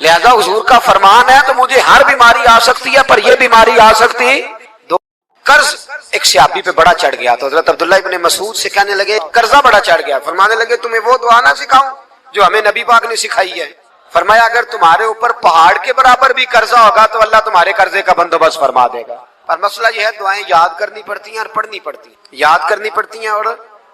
لہذا حضور کا فرمان ہے تو مجھے ہر بیماری آ سکتی ہے پر یہ بیماری آ سکتی دو۔ قرض ایک صحابی پہ بڑا چڑھ گیا تو حضرت عبداللہ ابن مسعود سے کہنے لگے قرضہ بڑا چڑھ گیا، فرمانے لگے تمہیں وہ دعا نہ سکھاؤں جو ہمیں نبی پاک نے سکھائی ہے؟ فرمایا اگر تمہارے اوپر پہاڑ کے برابر بھی قرضہ ہوگا تو اللہ تمہارے قرضے کا بندوبست فرما دے گا۔ پر مسئلہ یہ ہے دعائیں یاد کرنی پڑتی ہیں اور پڑھنی پڑتی ہیں، یاد کرنی پڑتی ہیں اور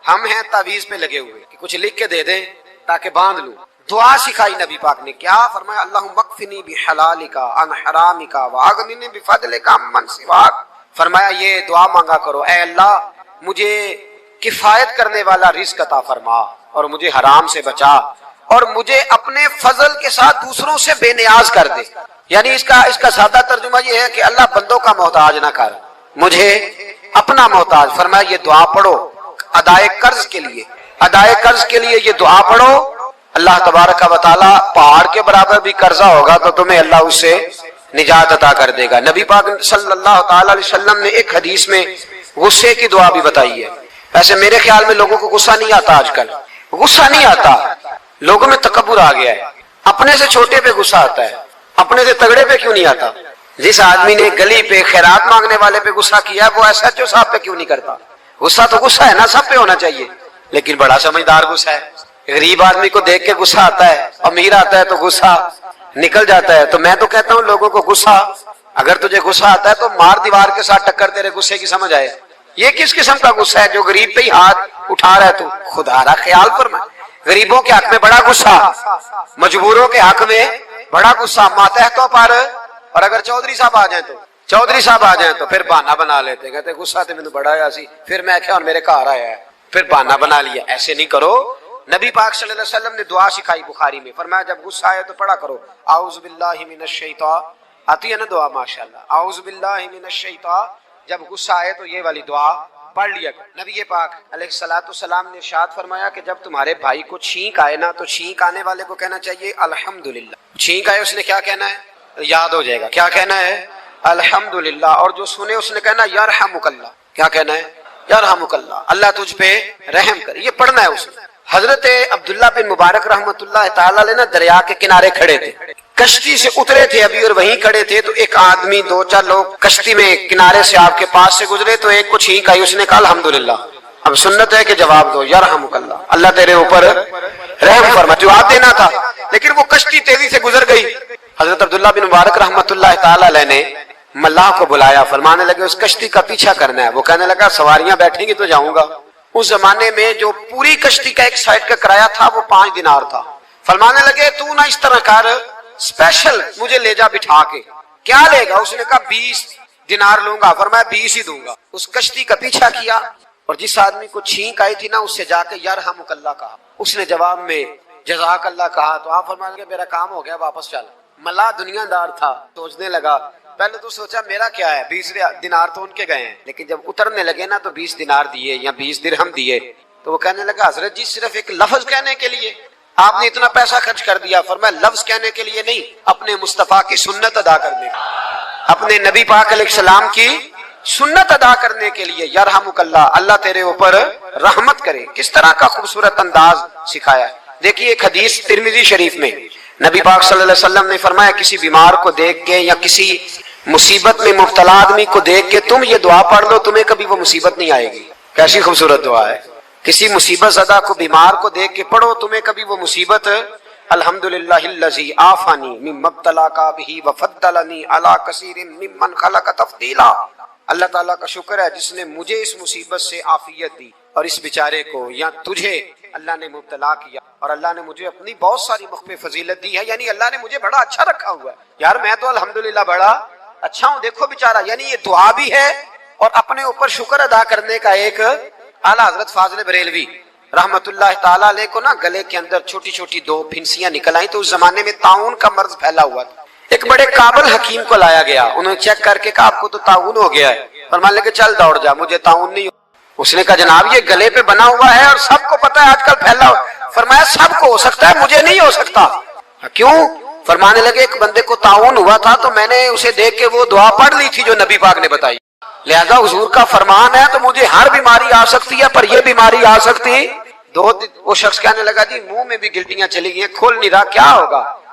ہم ہیں تعویذ پہ لگے ہوئے کہ کچھ لکھ کے دے دیں تاکہ باندھ لوں۔ دعا سکھائی نبی پاک نے، کیا فرمایا اللہم اکفنی بحلالک عن حرامک واغننی بفضلک عمن سواک۔ فرمایا یہ دعا مانگا کرو، اے اللہ مجھے کفایت کرنے والا رزق عطا فرما اور مجھے حرام سے بچا اور مجھے اپنے فضل کے ساتھ دوسروں سے بے نیاز کر دے۔ یعنی اس کا سادہ ترجمہ یہ ہے کہ اللہ بندوں کا محتاج نہ کر، مجھے اپنا محتاج۔ فرمایا یہ دعا پڑھو ادائے قرض کے لیے، ادائے قرض کے لیے یہ دعا پڑھو، اللہ تبارک و تعالی پہاڑ کے برابر بھی قرضہ ہوگا تو تمہیں اللہ اس سے نجات عطا کر دے گا۔ نبی پاک صلی اللہ تعالی علیہ وسلم نے ایک حدیث میں غصے کی دعا بھی بتائی ہے۔ ویسے میرے خیال میں لوگوں کو غصہ نہیں آتا، آج کل غصہ نہیں آتا، لوگوں میں تکبر آ گیا ہے، اپنے سے چھوٹے پہ غصہ آتا ہے، اپنے سے تگڑے پہ کیوں نہیں آتا؟ جس آدمی نے گلی پہ خیرات مانگنے والے پہ غصہ کیا وہ ایس ایچ او صاحب پہ کیوں نہیں کرتا؟ غصہ تو غصہ ہے نا، سب پہ ہونا چاہیے، لیکن بڑا سمجھدار غصہ ہے۔ غریب آدمی کو دیکھ کے غصہ آتا ہے، امیر آتا ہے تو غصہ نکل جاتا ہے۔ تو میں تو کہتا ہوں لوگوں کو غصہ، اگر تجھے غصہ آتا ہے تو مار دیوار کے ساتھ ٹکر تیرے غصے کی سمجھ آئے۔ یہ کس قسم کا غصہ ہے جو غریب پہ ہی ہاتھ اٹھا رہا ہے؟ تو خدا را خیال فرما، غریبوں کے حق میں بڑا غصہ، مجبوروں کے حق میں بڑا غصہ، ماتحتوں پر، اور اگر چودھری صاحب آ جائیں تو پھر بہانہ بنا لیتے ہیں، کہتے غصہ تو مجھے بڑا آیا سی، پھر میں کیا اور میرے گھر آیا ہے، پھر بہانہ بنا لیا۔ ایسے نہیں کرو۔ نبی پاک صلی اللہ علیہ وسلم نے دعا سکھائی بخاری میں، فرمایا جب غصہ آئے تو پڑھا کرو اعوذ باللہ من الشیطان، آتی ہے نا دعا ماشاءاللہ، اعوذ باللہ من الشیطان، جب غصہ آئے تو یہ والی دعا پڑھ لیا کرو۔ نبی پاک علیہ الصلوۃ والسلام نے ارشاد فرمایا کہ جب تمہارے بھائی کو چھینک آئے نا تو چھینک آنے والے کو کہنا چاہیے الحمدللہ۔ چھینک آئے اس نے کیا کہنا ہے؟ یاد ہو جائے گا، کیا کہنا ہے؟ الحمدللہ۔ اور جو سنے اس نے کہنا یرحمک اللہ، کیا کہنا ہے؟ یرحمک اللہ، اللہ تجھ پہ رحم کرے، یہ پڑھنا ہے اس نے۔ حضرت عبداللہ بن مبارک رحمۃ اللہ تعالی علیہ نا دریا کے کنارے کھڑے تھے، کشتی سے اترے تھے ابھی اور وہیں کھڑے تھے، تو ایک آدمی دو چار لوگ کشتی میں کنارے سے آپ کے پاس سے گزرے تو ایک کو چھینک آئی، اس نے کہا الحمدللہ۔ اب سنت ہے کہ جواب دو یرحمک اللہ، اللہ تیرے اوپر رحم فرما، جواب دینا تھا، لیکن وہ کشتی تیزی سے گزر گئی۔ حضرت عبداللہ بن مبارک رحمۃ اللہ تعالی علیہ نے ملاح کو بلایا، فرمانے لگے اس کشتی کا پیچھا کرنا ہے۔ وہ کہنے لگا سواریاں بیٹھیں گی تو جاؤں گا۔ اس زمانے میں جو پوری کشتی کا ایک سائڈ کا کرایہ تھا وہ 5 دینار تھا۔ فرمانے لگے تو نہ اس طرح کر، اسپیشل مجھے لے جا بٹھا کے۔ کیا لے گا؟ اس نے کہا 20 دینار لوں گا۔ فرمایا 20 ہی دوں گا۔ اس کشتی کا پیچھا کیا اور جس آدمی کو چھینک آئی تھی نا اس سے جا کے یرحمک اللہ کہا، اس نے جواب میں جزاک اللہ کہا، تو آپ فرمانے لگے میرا کام ہو گیا، واپس چل۔ ملا دنیا دار تھا، سوچنے لگا، پہلے تو سوچا میرا کیا ہے، 20 دینار تو ان کے گئے ہیں، لیکن جب اترنے لگے نا تو 20 دینار دیے یا 20 درہم دیے، تو وہ کہنے لگا حضرت جی صرف ایک لفظ کہنے کے لیے آپ نے اتنا پیسہ خرچ کر دیا۔ فرمایا لفظ کہنے کے لیے نہیں، اپنے مصطفیٰ کی سنت ادا کرنے کے لیے، اپنے نبی پاک علیہ السلام کی سنت ادا کرنے کے لیے۔ یرحمک اللہ، اللہ تیرے اوپر رحمت کرے۔ کس طرح کا خوبصورت انداز سکھایا ہے۔ دیکھیے ایک حدیث ترمذی شریف میں نبی پاک صلی اللہ علیہ وسلم نے فرمایا کسی بیمار کو دیکھ کے یا کسی مصیبت میں مبتلا آدمی کو دیکھ کے تم یہ دعا پڑھ لو، تمہیں کبھی وہ مصیبت نہیں آئے گی۔ کیسی خوبصورت دعا ہے۔ کسی مصیبت زدہ کو بیمار کو دیکھ کے پڑھو، تمہیں کبھی وہ مصیبت الحمدللہ الذی عافانی مما ابتلاک بہ وفضلنی علی کثیر ممن خلق تفضیلا۔ اللہ تعالیٰ کا شکر ہے جس نے مجھے اس مصیبت سے عافیت دی اور اس بیچارے کو یا تجھے اللہ نے مبتلا کیا، اور اللہ نے مجھے اپنی بہت ساری مخفی فضیلت دی ہے، یعنی اللہ نے مجھے بڑا اچھا رکھا ہوا ہے۔ یار میں تو الحمدللہ بڑا اچھا ہوں، دیکھو بیچارہ، یعنی یہ دعا بھی ہے اور اپنے اوپر شکر ادا کرنے کا ایک۔ اعلیٰ حضرت فاضل بریلوی رحمت اللہ تعالیٰ علیہ کو نا گلے کے اندر چھوٹی چھوٹی 2 پھنسیاں نکل آئیں، تو اس زمانے میں طاعون کا مرض پھیلا ہوا تھا۔ ایک بڑے قابل حکیم کو لایا گیا، انہوں نے چیک کر کے کہا آپ کو تو طاعون ہو گیا ہے۔ فرمانے لگے چل دوڑ جا، مجھے طاعون نہیں ہو۔ اس نے کہا جناب یہ گلے پہ بنا ہوا ہے اور سب کو پتا ہے آج کل پھیلا ہوا۔ فرمایا سب کو ہو سکتا ہے، مجھے نہیں ہو سکتا۔ کیوں؟ فرمانے لگے ایک بندے کو طاعون ہوا تھا تو میں نے اسے دیکھ کے وہ دعا پڑھ لی تھی جو نبی پاک نے بتائی، لہذا حضور کا فرمان ہے تو مجھے ہر بیماری آ سکتی ہے پر یہ بیماری آ سکتی۔ وہ شخص کہنے لگا جی منہ میں بھی گلٹیاں چلی گئی ہیں، کھول نہیں رہا، کیا ہوگا؟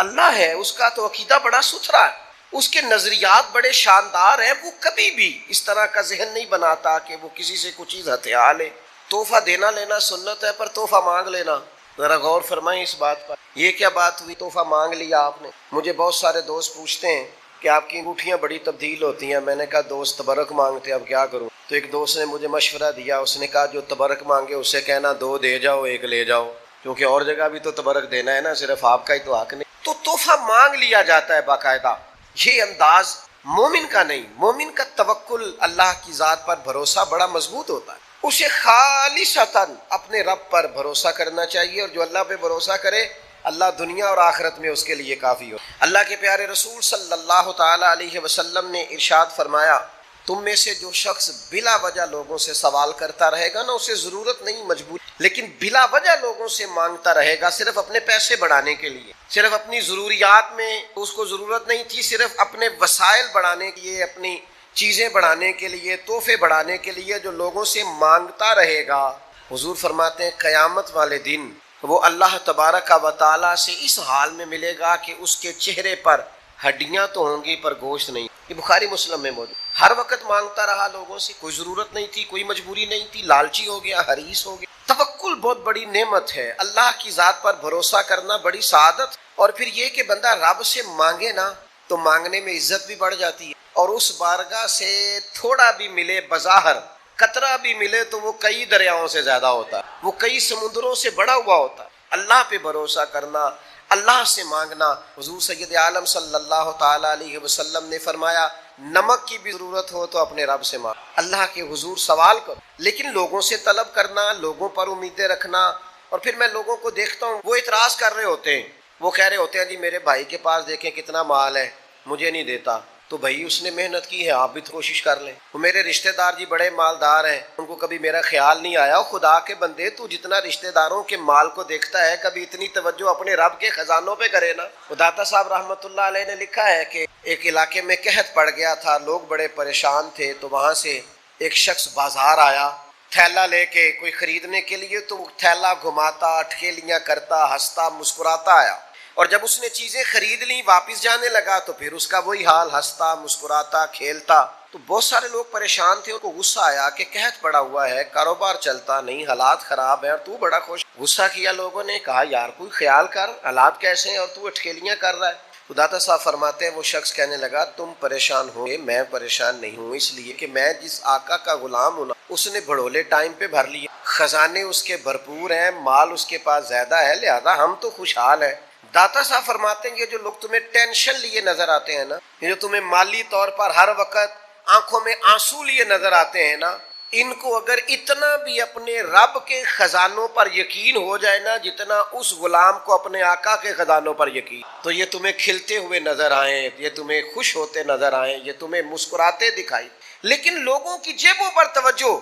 اللہ ہے، اس کا تو عقیدہ بڑا ستھرا ہے، اس کے نظریات بڑے شاندار ہیں، وہ کبھی بھی اس طرح کا ذہن نہیں بناتا کہ وہ کسی سے کچھ چیز ہتھیا لے۔ تحفہ دینا لینا سنت ہے، پر تحفہ مانگ لینا، ذرا غور فرمائیں اس بات پر۔ یہ کیا بات ہوئی، تحفہ مانگ لیا آپ نے؟ مجھے بہت سارے دوست پوچھتے ہیں کہ آپ کی انگوٹھیاں بڑی تبدیل ہوتی ہیں، میں نے کہا دوست تبرک مانگتے اب کیا کروں؟ تو ایک دوست نے مجھے مشورہ دیا، اس نے کہا جو تبرک مانگے اسے کہنا 2 دے جاؤ 1 لے جاؤ، کیونکہ اور جگہ بھی تو تبرک دینا ہے نا، صرف آپ کا ہی تو حق نہیں۔ تو تحفہ مانگ لیا جاتا ہے باقاعدہ، یہ انداز مومن کا نہیں۔ مومن کا توکل، اللہ کی ذات پر بھروسہ بڑا مضبوط ہوتا ہے، اسے خالصتاً اپنے رب پر بھروسہ کرنا چاہیے، اور جو اللہ پہ بھروسہ کرے اللہ دنیا اور آخرت میں اس کے لیے کافی ہو۔ اللہ کے پیارے رسول صلی اللہ تعالی علیہ وسلم نے ارشاد فرمایا، تم میں سے جو شخص بلا وجہ لوگوں سے سوال کرتا رہے گا نا، اسے ضرورت نہیں مجبور، لیکن بلا وجہ لوگوں سے مانگتا رہے گا صرف اپنے پیسے بڑھانے کے لیے، صرف اپنی ضروریات میں اس کو ضرورت نہیں تھی، صرف اپنے وسائل بڑھانے کے لیے، اپنی چیزیں بڑھانے کے لیے، تحفے بڑھانے کے لیے جو لوگوں سے مانگتا رہے گا، حضور فرماتے ہیں قیامت والے دن وہ اللہ تبارک و تعالیٰ سے اس حال میں ملے گا کہ اس کے چہرے پر ہڈیاں تو ہوں گی پر گوشت نہیں۔ یہ بخاری مسلم میں موجود۔ ہر وقت مانگتا رہا لوگوں سے، کوئی ضرورت نہیں تھی، کوئی مجبوری نہیں تھی، لالچی ہو گیا، حریص ہو گیا۔ توکل بہت بڑی نعمت ہے، اللہ کی ذات پر بھروسہ کرنا بڑی سعادت، اور پھر یہ کہ بندہ رب سے مانگے نا تو مانگنے میں عزت بھی بڑھ جاتی ہے، اور اس بارگاہ سے تھوڑا بھی ملے بظاہر، قطرہ بھی ملے تو وہ کئی دریاؤں سے زیادہ ہوتا ہے، وہ کئی سمندروں سے بڑا ہوا ہوتا ہے۔ اللہ پہ بھروسہ کرنا، اللہ سے مانگنا۔ حضور سید عالم صلی اللہ تعالی علیہ وسلم نے فرمایا، نمک کی بھی ضرورت ہو تو اپنے رب سے مانگ، اللہ کے حضور سوال کرو، لیکن لوگوں سے طلب کرنا، لوگوں پر امیدیں رکھنا۔ اور پھر میں لوگوں کو دیکھتا ہوں وہ اعتراض کر رہے ہوتے ہیں، وہ کہہ رہے ہوتے ہیں جی میرے بھائی کے پاس دیکھیں کتنا مال ہے، مجھے نہیں دیتا۔ تو بھائی اس نے محنت کی ہے، آپ بھی تو کوشش کر لیں۔ وہ میرے رشتہ دار جی بڑے مالدار ہیں، ان کو کبھی میرا خیال نہیں آیا۔ خدا کے بندے، تو جتنا رشتہ داروں کے مال کو دیکھتا ہے، کبھی اتنی توجہ اپنے رب کے خزانوں پہ کرے نا۔ داتا صاحب رحمۃ اللہ علیہ نے لکھا ہے کہ ایک علاقے میں قحط پڑ گیا تھا، لوگ بڑے پریشان تھے، تو وہاں سے ایک شخص بازار آیا تھیلا لے کے کوئی خریدنے کے لیے، تو تھیلا گھماتا، اٹکیلیاں کرتا، ہنستا مسکراتا آیا، اور جب اس نے چیزیں خرید لیں واپس جانے لگا تو پھر اس کا وہی حال، ہنستا مسکراتا کھیلتا۔ تو بہت سارے لوگ پریشان تھے، ان کو غصہ آیا کہ قحط پڑا ہوا ہے، کاروبار چلتا نہیں، حالات خراب ہیں، اور تو بڑا خوش۔ غصہ کیا لوگوں نے، کہا یار کوئی خیال کر، حالات کیسے ہیں اور تو اٹکیلیاں کر رہا ہے۔ داتا صاحب فرماتے ہیں وہ شخص کہنے لگا، تم پریشان ہو، میں پریشان نہیں ہوں، اس لیے کہ میں جس آقا کا غلام ہوں نا، اس نے بھڑولے ٹائم پہ بھر لیے، خزانے اس کے بھرپور ہیں، مال اس کے پاس زیادہ ہے، لہذا ہم تو خوشحال ہیں۔ داتا صاحب فرماتے ہیں یہ جو لوگ تمہیں ٹینشن لیے نظر آتے ہیں نا، یہ جو تمہیں مالی طور پر ہر وقت آنکھوں میں آنسو لیے نظر آتے ہیں نا، ان کو اگر اتنا بھی اپنے رب کے خزانوں پر یقین ہو جائے نا جتنا اس غلام کو اپنے آقا کے خزانوں پر یقین، تو یہ تمہیں کھلتے ہوئے نظر آئیں، یہ تمہیں خوش ہوتے نظر آئیں، یہ تمہیں مسکراتے دکھائی۔ لیکن لوگوں کی جیبوں پر توجہ،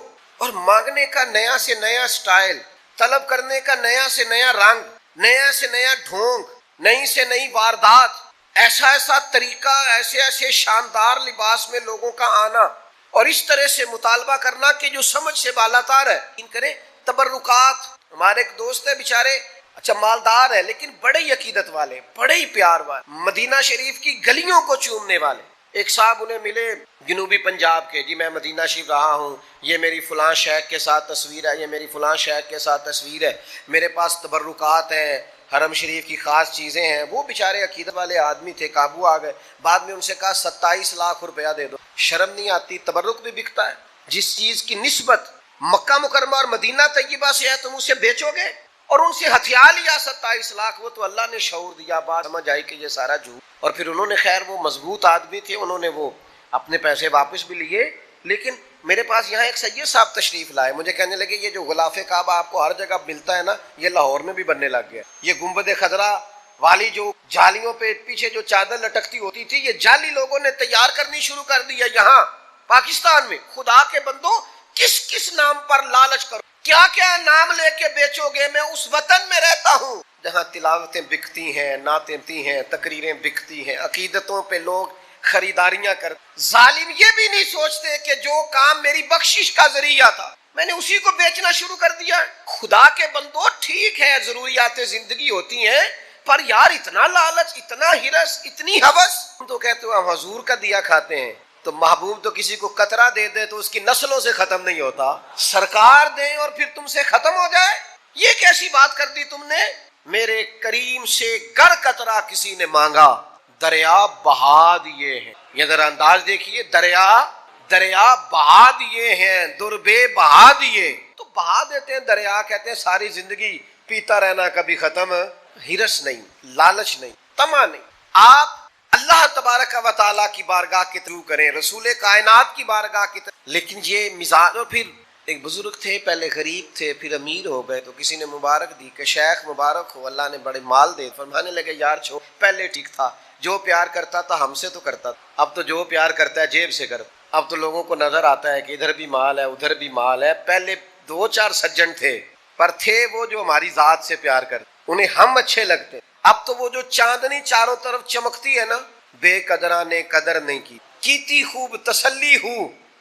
اور مانگنے کا نیا سے نیا سٹائل، طلب کرنے کا نیا سے نیا رنگ، نیا سے نیا ڈھونگ، نئی سے نئی واردات، ایسا طریقہ، ایسے شاندار لباس میں لوگوں کا آنا، اور اس طرح سے مطالبہ کرنا کہ جو سمجھ سے بالاتر ہے۔ ان کریں تبرکات۔ ہمارے ایک دوست ہے بیچارے، اچھا مالدار ہے لیکن بڑے ہی عقیدت والے، بڑے ہی پیار والے، مدینہ شریف کی گلیوں کو چومنے والے۔ ایک صاحب انہیں ملے جنوبی پنجاب کے، جی میں مدینہ شریف رہا ہوں، یہ میری فلاں شیخ کے ساتھ تصویر ہے، یہ میری فلاں شیخ کے ساتھ تصویر ہے، میرے پاس تبرکات ہیں، حرم شریف کی خاص چیزیں ہیں۔ وہ بیچارے عقیدت والے آدمی تھے، قابو آ گئے۔ بعد میں ان سے کہا 27 لاکھ روپیہ دے دو۔ شرم نہیں آتی؟ تبرک بھی بکتا ہے، جس چیز کی نسبت مکہ مکرمہ اور مدینہ طیبہ سے ہے تم اسے بیچو گے، اور ان سے ہتھیا لیا 27 لاکھ۔ وہ تو اللہ نے شعور دیا، بات سمجھ آئی کہ یہ سارا جھوٹ۔ اور پھر انہوں نے، خیر وہ مضبوط آدمی تھے، انہوں نے وہ اپنے پیسے واپس بھی لیے۔ لیکن میرے پاس یہاں ایک سید صاحب تشریف لائے، مجھے کہنے لگے یہ جو غلاف کعبہ آپ کو ہر جگہ ملتا ہے نا، یہ لاہور میں بھی بننے لگ گیا۔ یہ گنبد خضرا والی جو جالیوں پہ پیچھے جو چادر لٹکتی ہوتی تھی، یہ جالی لوگوں نے تیار کرنی شروع کر دی ہے یہاں پاکستان میں۔ خدا کے بندو، کس کس نام پر لالچ کرو، کیا کیا نام لے کے بیچو گے۔ میں اس وطن میں رہتا ہوں جہاں تلاوتیں بکتی ہیں، نعتیں بکتی ہیں، تقریریں بکتی ہیں، عقیدتوں پہ لوگ خریداریاں کر۔ ظالم یہ بھی نہیں سوچتے کہ جو کام میری بخشش کا ذریعہ تھا میں نے اسی کو بیچنا شروع کر دیا۔ خدا کے بندو ٹھیک ہے ضروریات زندگی ہوتی ہیں، پر یار اتنا لالچ، اتنا ہرس، اتنی ہوس، تو کہتے ہو ہم حضور کا دیا کھاتے ہیں، تو محبوب تو کسی کو قطرہ دے دے تو اس کی نسلوں سے ختم نہیں ہوتا، سرکار دیں اور پھر تم سے ختم ہو جائے، یہ کیسی بات کر دی تم نے؟ میرے کریم سے گر قطرہ کسی نے مانگا، دریا بہا دیے ہیں. یہ ذرا انداز دیکھیے، دریا بہا دیے ہیں، دربے بہا دیے، تو بہا دیتے ہیں دریا، کہتے ہیں ساری زندگی پیتا رہنا کبھی ختم. ہرس نہیں، لالچ نہیں، طمع نہیں. آپ اللہ تبارک و تعالیٰ کی بارگاہ کی طرف کریں، رسول کائنات کی بارگاہ کی طرف. لیکن یہ مزاج. اور پھر ایک بزرگ تھے، پہلے غریب تھے پھر امیر ہو گئے، تو کسی نے مبارک دی کہ شیخ مبارک ہو، اللہ نے بڑے مال دے. فرمانے لگے یار چھوڑ، پہلے ٹھیک تھا، جو پیار کرتا تھا ہم سے تو کرتا تھا، اب تو جو پیار کرتا ہے جیب سے کرتا. اب تو لوگوں کو نظر آتا ہے کہ ادھر بھی مال ہے ادھر بھی مال ہے. پہلے 2-4 سجن تھے، پر تھے وہ جو ہماری ذات سے پیار کرتے، انہیں ہم اچھے لگتے. اب تو وہ جو چاندنی چاروں طرف چمکتی ہے نا، بے قدرہ نے قدر نہیں کیتی خوب تسلی ہو.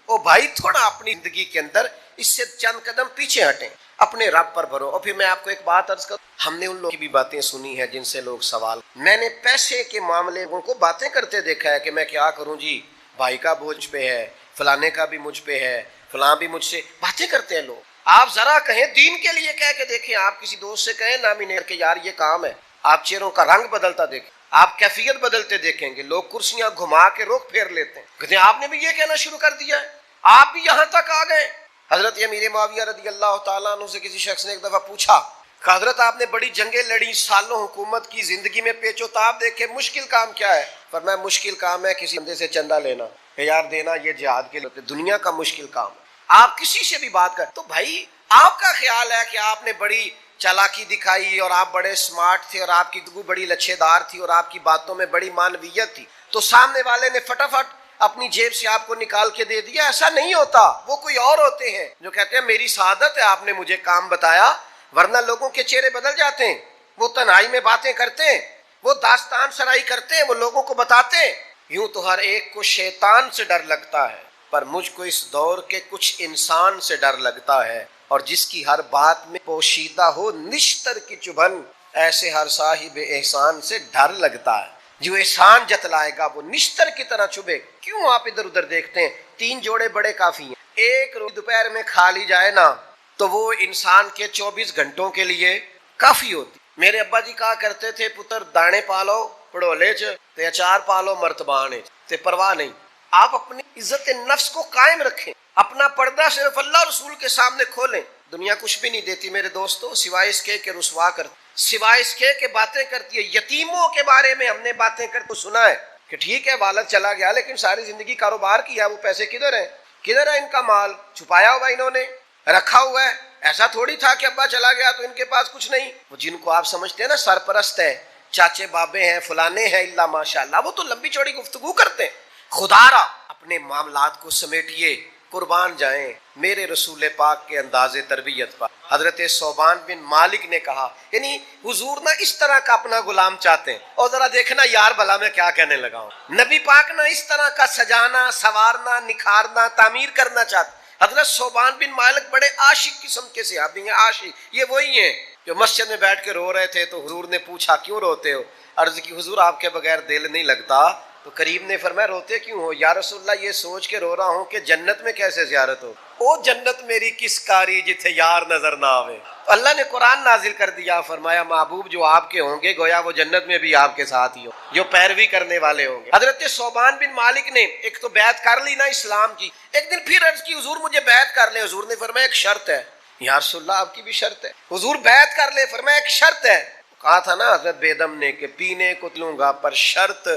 او بھائی تھوڑا اپنی زندگی کے اندر اس سے چند قدم پیچھے ہٹیں، اپنے رب پر بھرو. اور پھر میں آپ کو ایک بات عرض کروں، ہم نے ان لوگوں کی بھی باتیں سنی ہیں جن سے لوگ سوال، میں نے پیسے کے معاملے کو باتیں کرتے دیکھا ہے کہ میں کیا کروں جی، بھائی کا بوجھ پہ ہے، فلانے کا بھی مجھ پہ ہے، فلاں بھی مجھ سے. باتیں کرتے ہیں لوگ. آپ ذرا کہیں دین کے لیے کہہ کے دیکھیں، آپ کسی دوست سے کہیں نامینیٹ کہ یار یہ کام ہے، آپ چہروں کا رنگ بدلتا دیکھیں، آپ کیفیت بدلتے دیکھیں گے. لوگ کرسیاں گھما کے رخ پھیر لیتے ہیں، کہتے ہیں آپ نے بھی یہ کہنا شروع کر دیا ہے، آپ بھی یہاں تک آ گئے. حضرت امیر معاویہ رضی اللہ تعالیٰ عنہ سے کسی شخص نے ایک دفعہ پوچھا کہ حضرت آپ نے بڑی جنگیں لڑی، سالوں حکومت کی، زندگی میں پیچ و تاب دیکھے، مشکل کام کیا ہے؟ فرمایا مشکل کام ہے کسی بندے سے چندہ لینا کہ یار دینا، یہ جہاد کے لیے دنیا کا مشکل کام ہے. آپ کسی سے بھی بات کر تو بھائی آپ کا خیال ہے کہ آپ نے بڑی چالاکی دکھائی اور آپ بڑے سمارٹ تھے اور آپ کی گفتگو بڑی لچھے دار تھی اور آپ کی باتوں میں بڑی معنویت تھی، تو سامنے والے نے فٹافٹ اپنی جیب سے آپ کو نکال کے دے دیا. ایسا نہیں ہوتا. وہ کوئی اور ہوتے ہیں جو کہتے ہیں میری سعادت ہے آپ نے مجھے کام بتایا، ورنہ لوگوں کے چہرے بدل جاتے ہیں. وہ تنہائی میں باتیں کرتے ہیں، وہ داستان سرائی کرتے ہیں، وہ لوگوں کو بتاتے ہیں. یوں تو ہر ایک کو شیطان سے ڈر لگتا ہے، پر مجھ کو اس دور کے کچھ انسان سے ڈر لگتا ہے، اور جس کی ہر بات میں پوشیدہ ہو نشتر کی چبھن، ایسے ہر صاحب احسان سے ڈر لگتا ہے. جو احسان جتلائے گا وہ نشتر کی طرح چبھے. کیوں آپ ادھر ادھر دیکھتے ہیں؟ 3 جوڑے بڑے کافی ہیں. ایک روٹی دوپہر میں کھا لی جائے نا تو وہ انسان کے 24 گھنٹوں کے لیے کافی ہوتی. میرے ابا جی کہا کرتے تھے پتر دانے پالو پڑولے چ تے اچار پالو مرتبانے تے پرواہ نہیں. آپ اپنی عزت نفس کو قائم رکھیں، اپنا پردہ صرف اللہ رسول کے سامنے کھولیں. دنیا کچھ بھی نہیں دیتی میرے دوستو سوائے اس کے کہ رسوا کرتی، سوائے اس کے کہ باتیں کرتی ہے. یتیموں کے بارے میں ہم نے باتیں کرتے سنا ہے کہ ٹھیک ہے والد چلا گیا لیکن ساری زندگی کاروبار کیا، وہ پیسے کدھر ہیں؟ کدھر ہے ان کا مال؟ چھپایا ہوا انہوں نے، رکھا ہوا ہے. ایسا تھوڑی تھا کہ ابا چلا گیا تو ان کے پاس کچھ نہیں. وہ جن کو آپ سمجھتے ہیں نا سرپرست ہے، چاچے بابے ہیں، فلانے ہیں، اللہ ماشاءاللہ، وہ تو لمبی چوڑی گفتگو کرتے ہیں. خدا را اپنے معاملات کو سمیٹیے، قربان جائیں میرے رسول پاک کے انداز تربیت پر. حضرت صوبان بن مالک نے کہا، یعنی حضور نہ اس طرح کا اپنا غلام چاہتے ہیں. اور ذرا دیکھنا یار بھلا میں کیا کہنے لگا ہوں، نبی پاک نہ اس طرح کا سجانا، سنوارنا، نکھارنا، تعمیر کرنا چاہتے. حضرت صوبان بن مالک بڑے عاشق قسم کے صحابی ہیں. عاشق یہ وہی ہیں جو مسجد میں بیٹھ کے رو رہے تھے تو حضور نے پوچھا کیوں روتے ہو؟ عرض کی حضور آپ کے بغیر دل نہیں لگتا. تو کریم نے فرمایا روتے کیوں ہو؟ یا رسول اللہ یہ سوچ کے رو رہا ہوں کہ جنت میں کیسے زیارت ہو. او جنت میری کس کاری جتھے یار نظر نہ آوے. تو اللہ نے قرآن نازل کر دیا، فرمایا محبوب جو آپ کے ہوں گے گویا وہ جنت میں بھی آپ کے ساتھ ہی ہو، جو پیروی کرنے والے ہوں گے. حضرت صوبان بن مالک نے ایک تو بیعت کر لی نا اسلام کی، ایک دن پھر عرض کی حضور مجھے بیعت کر لیں. حضور نے فرمایا ایک شرط ہے. یا رسول اللہ آپ کی بھی شرط ہے؟ حضور بیعت کر لے. فرمایا ایک شرط ہے. کہا تھا نا حضرت بیدم نے کہ پینے کو لوں گا پر شرط.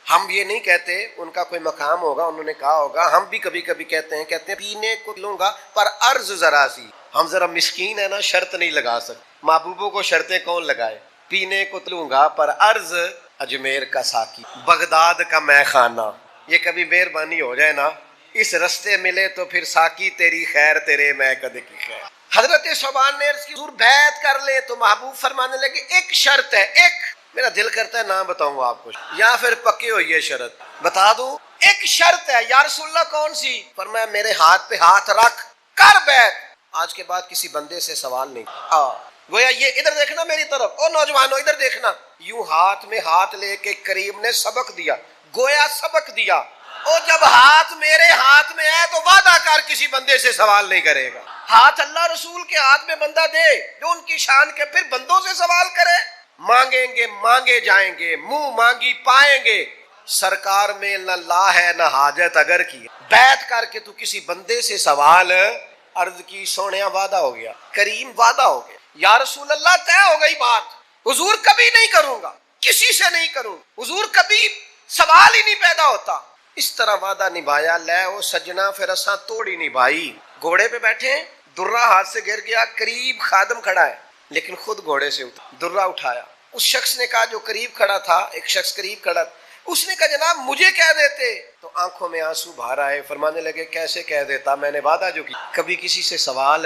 ہم یہ نہیں کہتے، ان کا کوئی مقام ہوگا انہوں نے کہا ہوگا، ہم بھی کبھی کبھی کہتے ہیں پینے کو لوں گا پر عرض ذرا سی. ہم ذرا مسکین ہے نا، شرط نہیں لگا سکتے. محبوبوں کو شرطیں کون لگائے؟ پینے کو لوں گا پر عرض اجمیر کا ساقی، بغداد کا مے خانہ. یہ کبھی مہربانی ہو جائے نا، اس رستے ملے تو پھر ساقی تیری خیر تیرے میں کدے کی خیر. حضرت صوبان نے عرض کی حضور بیعت کر لے. تو محبوب فرمانے لگے ایک شرط ہے. ایک میرا دل کرتا ہے نہ بتاؤں آپ کو یا پھر پکی ہوئی ہے شرط بتا دوں. ایک شرط ہے. یا رسول اللہ کون سی؟ فرمایا میرے ہاتھ پہ ہاتھ رکھ کر بیعت. آج کے بعد کسی بندے سے سوال نہیں. گویا یہ ادھر دیکھنا میری طرف، او نوجوانوں ادھر دیکھنا، یوں ہاتھ میں ہاتھ لے کے کریم نے سبق دیا، گویا سبق دیا، او جب ہاتھ میرے ہاتھ میں ہے تو وعدہ کر کسی بندے سے سوال نہیں کرے گا، ہاتھ اللہ رسول کے ہاتھ میں بندہ دے جو ان کی شان کے، پھر بندوں سے سوال کرے، مانگیں گے مانگے جائیں گے، منہ مانگی پائیں گے، سرکار میں نہ لا ہے نہ حاجت اگر کی، بیعت کر کے تو کسی بندے سے سوال، عرض کی سونیا وعدہ ہو گیا، کریم وعدہ ہو گیا، یا رسول اللہ طے ہو گئی بات، حضور کبھی نہیں کروں گا، کسی سے نہیں کروں، حضور کبھی سوال ہی نہیں پیدا ہوتا، اس طرح وعدہ نبھایا، لے او سجنا پھر اساں توڑی نبھائی، گھوڑے پہ بیٹھے ہیں، درہ ہاتھ سے گر گیا، قریب خادم کھڑا ہے لیکن خود گھوڑے سے درہ اٹھایا، اس شخص نے کہا جو قریب کھڑا تھا، ایک شخص قریب کھڑا تھا، اس نے کہا جناب مجھے کہہ دیتے، تو آنکھوں میں آنسو بھار آئے، فرمانے لگے کیسے کہہ دیتا، میں نے وعدہ جو کی، کبھی کسی سے سوال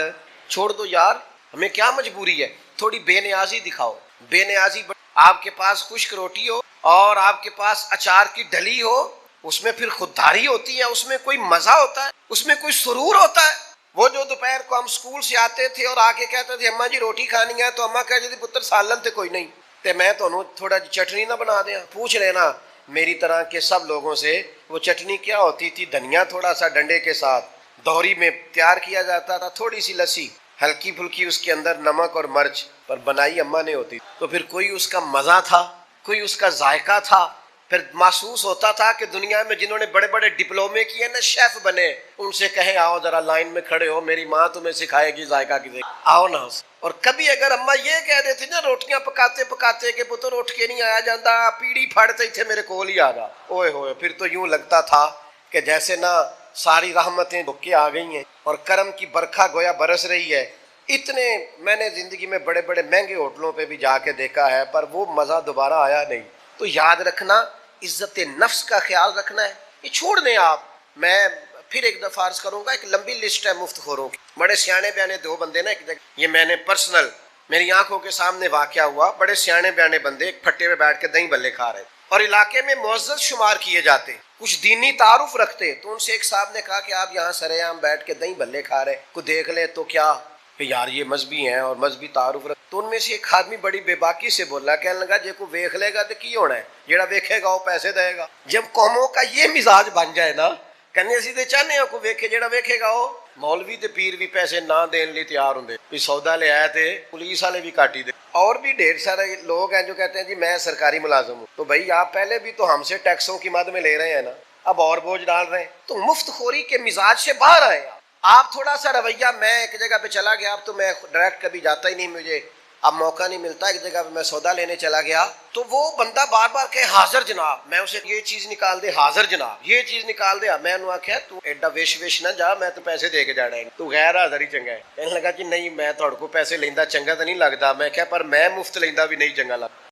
چھوڑ دو یار، ہمیں کیا مجبوری ہے، تھوڑی بے نیازی دکھاؤ، بے نیازی، آپ کے پاس خشک روٹی ہو اور آپ کے پاس اچار کی ڈلی ہو، اس میں پھر خودداری ہوتی ہے، اس میں کوئی مزہ ہوتا ہے، اس میں کوئی سرور ہوتا ہے، وہ جو دوپہر کو ہم اسکول سے آتے تھے اور آ کے کہتے تھے اماں جی روٹی کھانی ہے، تو اماں کہتی تھی پتر سالن تے کوئی نہیں، تے میں تو تھوڑا چٹنی نہ بنا دیا، پوچھ لینا میری طرح کے سب لوگوں سے، وہ چٹنی کیا ہوتی تھی، دھنیا تھوڑا سا ڈنڈے کے ساتھ دوہری میں تیار کیا جاتا تھا، تھوڑی سی لسی، ہلکی پھلکی اس کے اندر نمک اور مرچ، پر بنائی اماں نے ہوتی، تو پھر کوئی اس کا مزہ تھا، کوئی اس کا ذائقہ تھا، پھر محسوس ہوتا تھا کہ دنیا میں جنہوں نے بڑے بڑے ڈپلومے کیے نا، شیف بنے، ان سے کہیں آؤ ذرا لائن میں کھڑے ہو، میری ماں تمہیں سکھائے گی ذائقہ کی، آؤ نا۔ اور کبھی اگر اماں یہ کہہ دیتی نا روٹیاں پکاتے پکاتے کہ پتر اٹھ کے نہیں آیا جاتا، پیڑھی پھاڑتے تھے میرے کول ہی آ جا، اوئے ہوئے، پھر تو یوں لگتا تھا کہ جیسے نا ساری رحمتیں دھک کے آ گئی ہیں اور کرم کی برکھا گویا برس رہی ہے۔ اتنے میں نے زندگی میں بڑے بڑے مہنگے ہوٹلوں پہ بھی جا کے دیکھا ہے، پر وہ مزہ دوبارہ آیا نہیں۔ تو یاد رکھنا، عزت نفس کا خیال رکھنا ہے، یہ چھوڑ دیں آپ۔ میں پھر ایک دفعہ عرض کروں گا، ایک لمبی لسٹ ہے مفت خوروں کی، بڑے سیانے بیانے دو بندے نا، ایک جگہ یہ میں نے پرسنل میری آنکھوں کے سامنے واقعہ ہوا، بڑے سیانے بیانے بندے ایک پھٹے پہ بیٹھ کے دہی بلے کھا رہے اور علاقے میں معزز شمار کیے جاتے، کچھ دینی تعارف رکھتے، تو ان سے ایک صاحب نے کہا کہ آپ یہاں سرے عام بیٹھ کے دہی بلے کھا رہے، کو دیکھ لے تو کیا کہ یار یہ مذہبی ہیں اور مذہبی تعارف رکھ، تو ان میں سے ایک آدمی بڑی بے باکی سے بولا، کہنے لگا جے کو ویکھ لے گا تو کی ہونا ہے، جیڑا ویکھے گا وہ پیسے دے گا۔ جب قوموں کا یہ مزاج بن جائے نا، کہنے اسی تے چاہنے ہیں کو ویکھے، جیڑا ویکھے گا وہ، مولوی تے پیر بھی پیسے نہ دین لی تیار ہوندے، بھی سودا لے آئے تھے پولیس والے بھی کاٹی دے۔ اور بھی ڈھیر سارے لوگ ہیں جو کہتے ہیں جی میں سرکاری ملازم ہوں، تو بھائی آپ پہلے بھی تو ہم سے ٹیکسوں کی مد میں لے رہے ہیں نا، اب اور بوجھ ڈال رہے ہیں، تو مفت خوری کے مزاج سے باہر آئے آپ تھوڑا سا رویہ۔ میں ایک جگہ پہ چلا گیا، اب تو میں ڈائریکٹ کبھی جاتا ہی نہیں، مجھے اب موقع نہیں ملتا، ایک جگہ پہ میں سودا لینے چلا گیا، تو وہ بندہ بار بار کہے حاضر جناب، میں اسے یہ چیز نکال دے، حاضر جناب یہ چیز نکال دے، میں انہوں آکھیا تو ایڈا ویش نہ جا، میں تو پیسے دے کے جانا ہے، تو غیر حاضر ہی چنگا ہے۔ کہنے لگا کہ نہیں میں تھوڑے کو پیسے لیندا چنگا تو نہیں لگتا، میں کہا پر میں مفت لیندا بھی نہیں چنگا لگتا۔